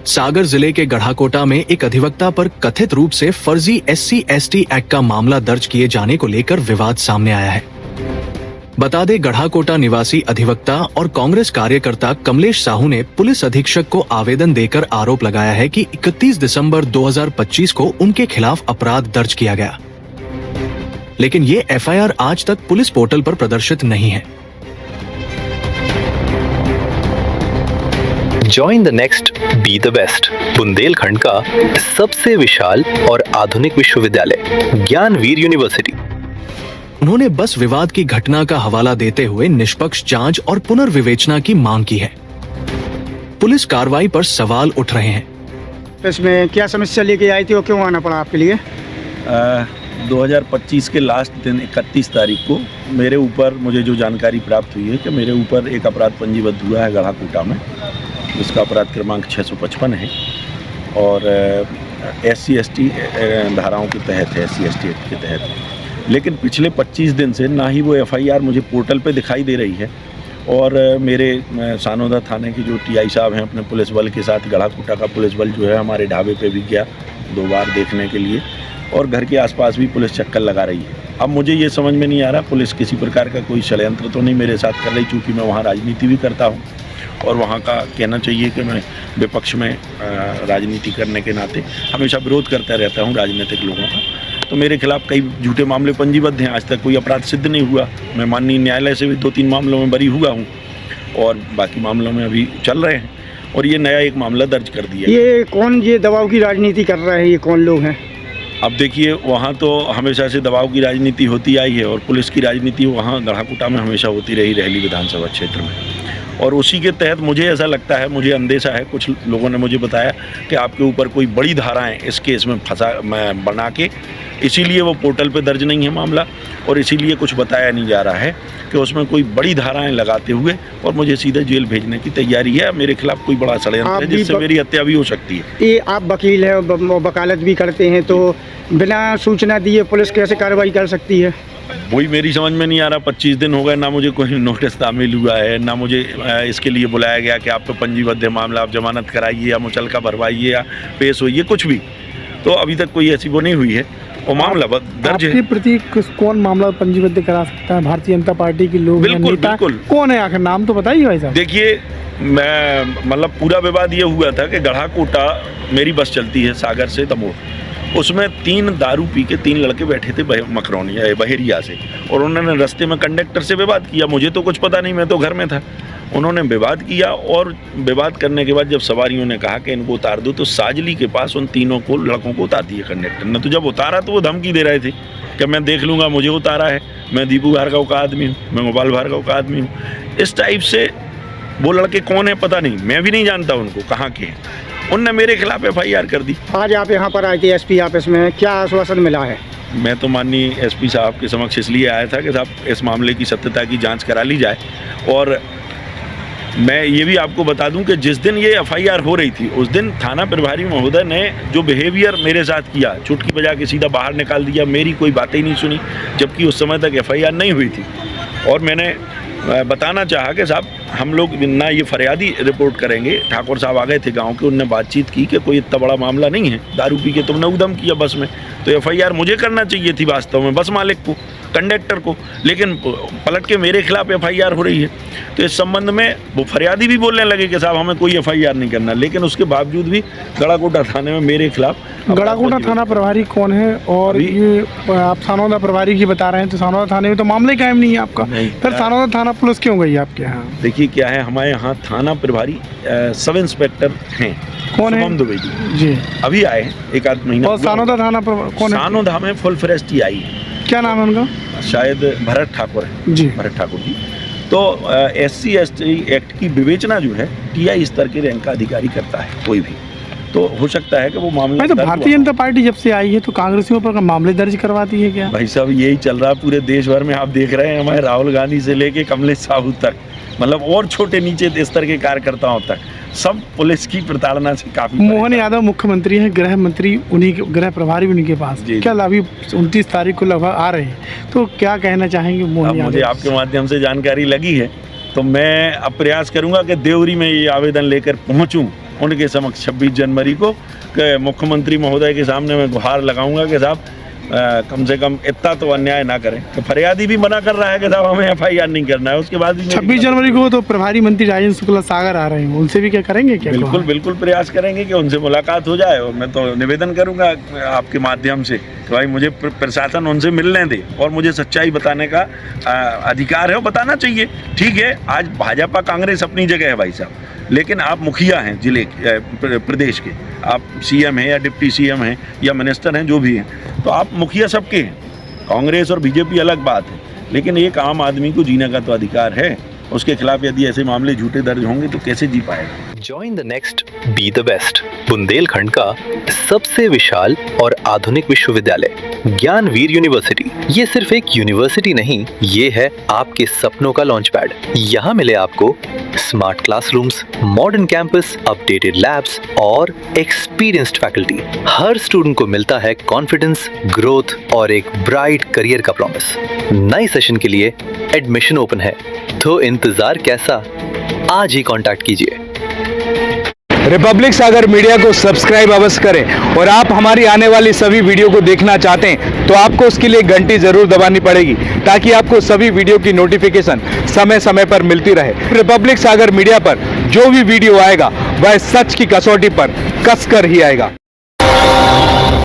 सागर जिले के गढ़ाकोटा में एक अधिवक्ता पर कथित रूप से फर्जी SC/ST एक्ट का मामला दर्ज किए जाने को लेकर विवाद सामने आया है। बता दें, गढ़ाकोटा निवासी अधिवक्ता और कांग्रेस कार्यकर्ता कमलेश साहू ने पुलिस अधीक्षक को आवेदन देकर आरोप लगाया है कि 31 दिसंबर 2025 को उनके खिलाफ अपराध दर्ज किया गया, लेकिन ये FIR आज तक पुलिस पोर्टल पर प्रदर्शित नहीं है। Join the next, be the best. Bundelkhand का सबसे विशाल और आधुनिक विश्वविद्यालय ज्ञानवीर यूनिवर्सिटी। उन्होंने बस विवाद की घटना का हवाला देते हुए निष्पक्ष जांच और पुनर्विवेचना की मांग की है। पुलिस कार्रवाई पर सवाल उठ रहे हैं। इसमें क्या समस्या लेके आई थी और क्यों आना पड़ा आपके लिए? 2025 के लास्ट दिन 31 तारीख को मेरे ऊपर मुझे जो जानकारी प्राप्त हुई है कि मेरे ऊपर एक अपराध पंजीबद्ध हुआ है गढ़ाकोटा में, जिसका अपराध क्रमांक 655 है और SC/ST धाराओं के तहत है, SC/ST एक्ट के तहत। लेकिन पिछले 25 दिन से ना ही वो FIR मुझे पोर्टल पे दिखाई दे रही है और मेरे सानोदा थाने के जो TI साहब हैं अपने पुलिस बल के साथ, गढ़ाकोटा का पुलिस बल जो है हमारे ढाबे पे भी गया 2 बार देखने के लिए और घर के आसपास भी पुलिस चक्कर लगा रही है। अब मुझे ये समझ में नहीं आ रहा पुलिस किसी प्रकार का कोई षड्यंत्र तो नहीं मेरे साथ कर रही, चूँकि मैं वहाँ राजनीति भी करता हूँ और वहाँ का कहना चाहिए कि मैं विपक्ष में राजनीति करने के नाते हमेशा विरोध करता रहता हूँ राजनीतिक लोगों का। तो मेरे खिलाफ कई झूठे मामले पंजीबद्ध हैं, आज तक कोई अपराध सिद्ध नहीं हुआ। मैं माननीय न्यायालय से भी 2-3 मामलों में बरी हुआ हूँ और बाकी मामलों में अभी चल रहे हैं और ये नया एक मामला दर्ज कर दिया। ये कौन ये दबाव की राजनीति कर रहा है, ये कौन लोग हैं? अब देखिए, वहाँ तो हमेशा से दबाव की राजनीति होती आई है और पुलिस की राजनीति वहाँ गढ़ाकोटा में हमेशा होती रही, रहली विधानसभा क्षेत्र में, और उसी के तहत मुझे ऐसा लगता है, मुझे अंदेशा है, कुछ लोगों ने मुझे बताया कि आपके ऊपर कोई बड़ी धाराएं इस केस में मैं बना के, इसीलिए वो पोर्टल पे दर्ज नहीं है मामला और इसीलिए कुछ बताया नहीं जा रहा है कि उसमें कोई बड़ी धाराएं लगाते हुए और मुझे सीधे जेल भेजने की तैयारी है। मेरे खिलाफ कोई बड़ा षड्यंत्र है जिससे मेरी हत्या भी हो सकती है। ये आप वकील हैं, वकालत भी करते हैं, तो बिना सूचना दिए पुलिस कैसे कार्रवाई कर सकती है? वही मेरी समझ में नहीं आ रहा। 25 दिन हो गए, ना मुझे कोई नोटिस तामील हुआ है, ना मुझे इसके लिए बुलाया गया कि आप पे पंजीबद्ध है मामला, आप जमानत कराइए या मुचलका भरवाइए या पेश होइए, कुछ भी। तो अभी तक कोई ऐसी वो नहीं हुई है और मामला दर्ज है। आपके प्रति कौन मामला पंजीबद्ध करा सकता है? भारतीय जनता पार्टी के लोग? बिल्कुल बिल्कुल। कौन है आखिर, नाम तो बताइए भाई साहब। देखिए, मैं मतलब पूरा विवाद ये हुआ था कि गढ़ाकोटा मेरी बस चलती है सागर से दमोह, उसमें 3 दारू पी के 3 लड़के बैठे थे मकरौनिया बहेरिया से और उन्होंने रास्ते में कंडक्टर से विवाद किया। मुझे तो कुछ पता नहीं, मैं तो घर में था। उन्होंने विवाद किया और विवाद करने के बाद जब सवारियों ने कहा कि इनको उतार दो, तो साजली के पास उन तीनों को लड़कों को उतार दिया कंडक्टर ने। तो जब उतारा तो वो धमकी दे रहे थे कि मैं देख लूँगा, मुझे उतारा है, मैं दीपू भार्गव का आदमी हूँ, मैं गोपाल भार्गव का आदमी हूँ। इस टाइप से वो लड़के कौन है पता नहीं, मैं भी नहीं जानता उनको कहाँ के हैं। उनने मेरे खिलाफ FIR कर दी। आज आप यहाँ पर आए थे SP ऑफिस में, क्या आश्वासन मिला है? मैं तो माननीय SP साहब के समक्ष इसलिए आया था कि साहब इस मामले की सत्यता की जांच करा ली जाए। और मैं ये भी आपको बता दूं कि जिस दिन ये FIR हो रही थी उस दिन थाना प्रभारी महोदय ने जो बिहेवियर मेरे साथ किया, चुटकी बजा के सीधा बाहर निकाल दिया, मेरी कोई बातें ही नहीं सुनी, जबकि उस समय तक FIR नहीं हुई थी। और मैंने बताना चाहा कि साहब हम लोग ना ये फरियादी रिपोर्ट करेंगे। ठाकुर साहब आ गए थे गांव के, उनने बातचीत की कि कोई इतना बड़ा मामला नहीं है, दारू पी के तुमने उदम किया बस में, तो FIR मुझे करना चाहिए थी वास्तव में, बस मालिक को, कंडक्टर को, लेकिन पलट के मेरे खिलाफ FIR हो रही है। तो इस संबंध में वो फरियादी भी बोलने लगे कि साहब हमें कोई FIR नहीं करना, लेकिन उसके बावजूद भी गढ़ाकोटा थाने में मेरे खिलाफ। गढ़ाकोटा थाना प्रभारी कौन है? और ये आप सानोदा प्रभारी की बता रहे हैं, तो सानोदा थाने में तो मामला ही कायम नहीं है आपका, फिर सानोदा थाना पुलिस क्यों गई आपके यहाँ? देखिए क्या है, हमारे यहाँ थाना प्रभारी सब इंस्पेक्टर हैं, कौन है? शुभम दुबे जी अभी आए हैं, 1-8 महीना। और सानोदा थाना कौन है? सानोदा में फुल फ्रेश TI, क्या नाम है उनका? शायद भरत ठाकुर है जी, भरत ठाकुर जी। तो SC/ST एक्ट की विवेचना जो है TI स्तर के रैंक का अधिकारी करता है कोई भी, तो हो सकता है कि वो मामला। तो भारतीय जनता पार्टी जब से आई है तो कांग्रेसियों पर मामले दर्ज करवाती है क्या? भाई साहब यही चल रहा है पूरे देश भर में, आप देख रहे हैं, हमारे राहुल गांधी से लेके कमलेश साहू तक, मतलब और छोटे नीचे स्तर के कार्यकर्ताओं तक, सब पुलिस की प्रताड़ना से काफी। मोहन यादव मुख्यमंत्री हैं, गृह मंत्री उन्हीं के, गृह प्रभारी उन्हीं के पास, क्या अभी 29 तारीख को लगभग आ रहे हैं, तो क्या कहना चाहेंगे मोहन यादव? मुझे आपके माध्यम से जानकारी लगी है तो मैं अब प्रयास करूंगा कि देवरी में ये आवेदन लेकर पहुंचूं उनके समक्ष 26 जनवरी को मुख्यमंत्री महोदय के सामने मैं गुहार लगाऊंगा कि साहब कम से कम इतना तो अन्याय ना करें। तो फरियादी भी मना कर रहा है कि साहब हमें FIR नहीं करना है, उसके बाद भी 26 जनवरी को तो प्रभारी मंत्री राजेंद्र शुक्ला सागर आ रहे हैं, उनसे भी क्या करेंगे क्या? बिल्कुल बिल्कुल प्रयास करेंगे कि उनसे मुलाकात हो जाए। और मैं तो निवेदन करूंगा आपके माध्यम से कि भाई मुझे प्रशासन उनसे मिलने दे और मुझे सच्चाई बताने का अधिकार है, वो बताना चाहिए। ठीक है, आज भाजपा कांग्रेस अपनी जगह है भाई साहब, लेकिन आप मुखिया हैं जिले प्रदेश के, आप CM हैं या डिप्टी CM हैं या मिनिस्टर हैं, जो भी हैं, तो आप मुखिया सबके हैं। कांग्रेस और BJP अलग बात है, लेकिन एक आम आदमी को जीने का तो अधिकार है। उसके खिलाफ यदि ऐसे मामले झूठे दर्ज होंगे तो कैसे जी पाएगा। Join the next be the best, Bundelkhand का सबसे विशाल और आधुनिक विश्वविद्यालय ज्ञानवीर यूनिवर्सिटी। ये सिर्फ एक यूनिवर्सिटी नहीं, ये है आपके सपनों का लॉन्च पैड। यहाँ मिले आपको smart classrooms, modern campus, updated labs और एक्सपीरियंस्ड फैकल्टी। हर स्टूडेंट को मिलता है कॉन्फिडेंस, ग्रोथ और एक ब्राइट करियर का प्रॉमिस। नए सेशन के लिए एडमिशन ओपन है, तो इंतजार कैसा, आज ही कांटेक्ट कीजिए। रिपब्लिक सागर मीडिया को सब्सक्राइब अवश्य करें और आप हमारी आने वाली सभी वीडियो को देखना चाहते हैं तो आपको उसके लिए घंटी जरूर दबानी पड़ेगी, ताकि आपको सभी वीडियो की नोटिफिकेशन समय समय पर मिलती रहे। रिपब्लिक सागर मीडिया पर जो भी वीडियो आएगा वह सच की कसौटी पर कसकर ही आएगा।